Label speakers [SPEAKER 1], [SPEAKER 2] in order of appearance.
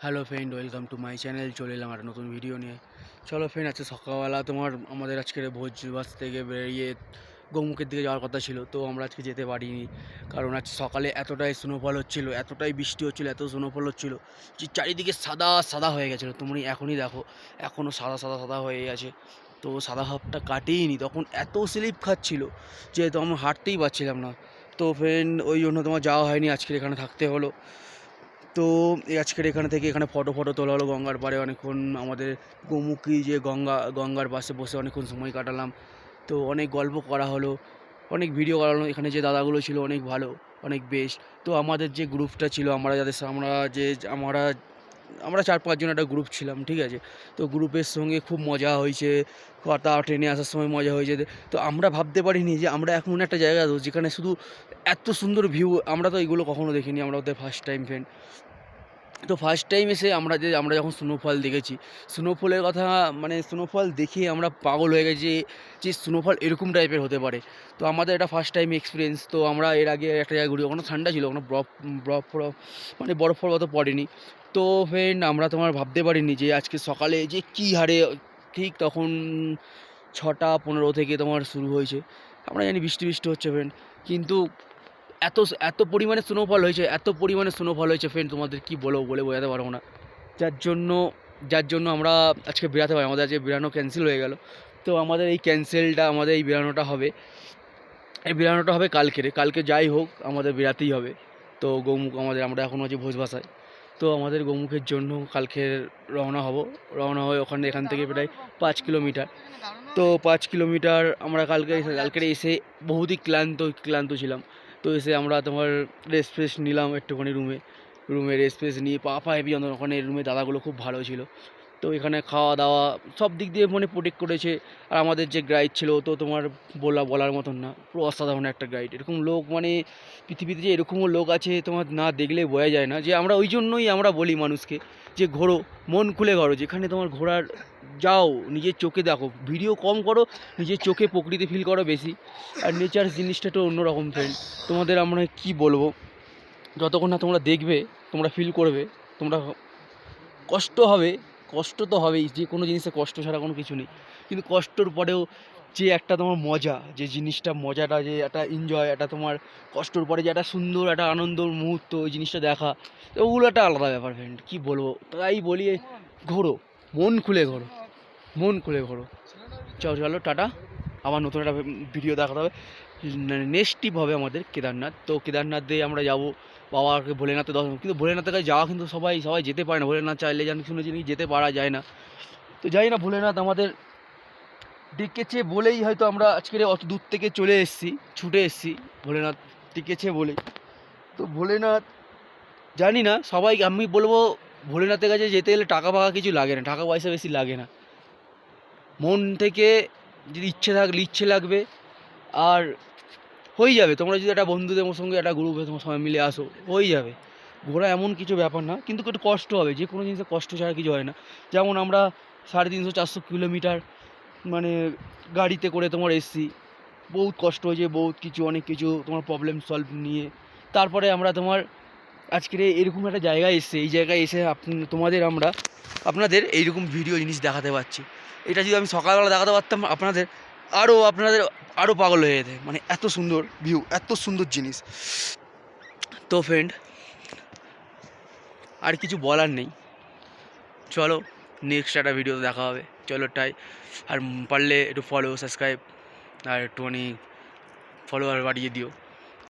[SPEAKER 1] Hello friend, welcome to my channel. চলে এলাম একটা নতুন ভিডিও নিয়ে। চলো ফ্রেন্ড, আজকে সকালবেলা আমাদের আজকের ভোজ থেকে বেরিয়ে গৌমুখের দিকে যাওয়ার কথা ছিল, তো আমরা আজকে যেতে পারিনি। কারণ আজ সকালে এতটাই স্নোফল হচ্ছিলো, এতটাই বৃষ্টি হচ্ছিলো, এত স্নোফল হচ্ছিলো যে চারিদিকে সাদা সাদা হয়ে গেছিলো। তুমি এখনই দেখো, এখনও সাদা সাদা সাদা হয়ে গেছে। তো সাদা ভাবটা কাটেইনি, তখন এত স্লিপ খাচ্ছিল যে তো আমরা হাঁটতেই পারছিলাম না। তো ফ্রেন্ড, ওই জন্য তোমার যাওয়া হয়নি, আজকের এখানে থাকতে হলো। তো আজকের এখানে থেকে এখানে ফটো তোলা হলো গঙ্গার পাড়ে। অনেকক্ষণ আমাদের গোমুখী যে গঙ্গার পাশে বসে অনেকক্ষণ সময় কাটালাম। তো অনেক গল্প করা হলো, অনেক ভিডিও করা হলো। এখানে যে দাদাগুলো ছিল অনেক ভালো, অনেক বেস্ট। তো আমাদের যে গ্রুপটা ছিল, আমরা 4-5 জন একটা গ্রুপ ছিলাম, ঠিক আছে। তো গ্রুপের সঙ্গে খুব মজা হয়েছে, কথা ট্রেনে আসার সময় মজা হয়েছে। তো আমরা ভাবতে পারিনি যে আমরা এমন একটা জায়গা যেখানে শুধু এত সুন্দর ভিউ, আমরা তো এগুলো কখনো দেখিনি, আমরা ওদের ফার্স্ট টাইম ফ্রেন্ড। তো ফার্স্ট টাইম এসে আমরা যখন স্নোফল দেখেছি, স্নোফলের কথা মানে স্নোফল দেখে আমরা পাগল হয়ে গেছি যে স্নোফল এরকম টাইপের হতে পারে। তো আমাদের এটা ফার্স্ট টাইম এক্সপিরিয়েন্স। তো আমরা এর আগে একটা জায়গায় ঘুরি, ওখানে ঠান্ডা ছিল, ওখানে বরফ মানে বরফ অত পড়েনি। তো ফ্রেন্ড, আমরা তোমার ভাবতে পারিনি যে আজকে সকালে যে কী হারে, ঠিক তখন 6টা 15 থেকে তোমার শুরু হয়েছে। আমরা জানি বৃষ্টি বৃষ্টি হচ্ছে ফ্রেন্ড, কিন্তু এত এত পরিমাণে স্নোফল হয়েছে ফ্রেন্ড, তোমাদের কি বলে বোঝাতে পারবো না। যার জন্য আমরা আজকে বেরাতে পারি, আমাদের আজকে বেরানো ক্যান্সেল হয়ে গেল। তো আমাদের এই বেরানোটা হবে কালকে যাই হোক আমাদের বেরাতেই হবে। তো গৌমুখ আমরা এখন আছি ভোজ বাসায়। তো আমাদের গৌমুখের জন্য কালকে রওনা হয়ে এখান থেকে প্রায় 5 কিলোমিটার। তো 5 কিলোমিটার আমরা কালকে এসে বহুতই ক্লান্ত ছিলাম। তো এসে আমরা তোমার রেস্ট নিলাম একটুখানি রুমে রেস্ট নিয়ে পা হেভি যন্ত্রণা। ওখানে রুমে দাদাগুলো খুব ভালো ছিল। তো এখানে খাওয়া দাওয়া সব দিক দিয়ে মানে প্রোটেক্ট করেছে। আর আমাদের যে গাইড ছিল, তো তোমার বলার মতন না, পুরো অসাধারণ একটা গাইড। এরকম লোক মানে পৃথিবীতে যে এরকমও লোক আছে তোমার না দেখলে বোঝা যায় না। যে আমরা ওই জন্যই আমরা বলি মানুষকে যে ঘোরো, মন খুলে ঘোরো, যেখানে তোমার ঘোরার যাও, নিজের চোখে দেখো, ভিডিও কম করো, নিজের চোখে প্রকৃতি ফিল করো বেশি। আর নেচার জিনিসটা তো অন্যরকম ফ্রেন্ড। তোমাদের আমরা কি বলবো, যতক্ষণ না তোমরা দেখবে, তোমরা ফিল করবে, তোমরা কষ্ট তো হবেই, যে কোনো জিনিসে কষ্ট ছাড়া কোনো কিছু নেই। কিন্তু কষ্টর পরেও যে একটা তোমার মজাটা যে একটা এনজয়, একটা তোমার কষ্টর পরে যে একটা সুন্দর একটা আনন্দর মুহূর্ত, ওই জিনিসটা দেখা, ওগুলো একটা আলাদা ব্যাপার ফ্রেন্ড। কী বলবো, তাই বলি ঘোরো, মন খুলে ঘোরো। চলো টাটা, আবার নতুন একটা ভিডিও দেখাতে হবে। নেক্সট ট্রিপ হবে আমাদের কেদারনাথ। তো কেদারনাথ দিয়ে আমরা যাবো বাবাকে ভোলেনাথে দর্শন। কিন্তু ভোলেনাথের কাছে যাওয়া কিন্তু সবাই যেতে পারে না। ভোলেনাথ চাইলে শুনেছি যেতে পারা যায় না। তো যাই না, ভোলেনাথ আমাদের ডেকেছে বলেই হয়তো আমরা আজকের অত দূর থেকে ছুটে এসেছি ভোলেনাথ ডেকেছে বলেই। তো ভোলেনাথ জানি না, আমি বলবো ভোলেনাথের কাছে যেতে গেলে টাকা কিছু লাগে না, টাকা পয়সা বেশি লাগে না। মন থেকে যদি ইচ্ছে লাগবে, আর হয়ে যাবে। তোমরা যদি একটা বন্ধুদের সঙ্গে একটা গ্রুপে তোমার সবাই মিলে আসো, হয়ে যাবে। ঘোরা এমন কিছু ব্যাপার না, কিন্তু একটু কষ্ট হবে, যে কোনো জিনিসে কষ্ট ছাড়া কিছু হয় না। যেমন আমরা 350-400 কিলোমিটার মানে গাড়িতে করে তোমার এসছি, বহুত কষ্ট হয়েছে, অনেক কিছু তোমার প্রবলেম সলভ নিয়ে। তারপরে আমরা আজকের এরকম একটা জায়গায় এই জায়গায় এসে আপনাদের এইরকম ভিডিও জিনিস দেখাতে পারছি। এটা যদি আমি সকালবেলা দেখাতে পারতাম আপনাদের আরও পাগল হয়ে যেতে, মানে এত সুন্দর ভিউ, এত সুন্দর জিনিস। তো ফ্রেন্ড, আর কিছু বলার নেই, চলো নেক্সট একটা ভিডিওতে দেখা হবে। চলো আর পারলে একটু সাবস্ক্রাইব আর একটুখানি ফলোয়ার বাড়িয়ে দিও।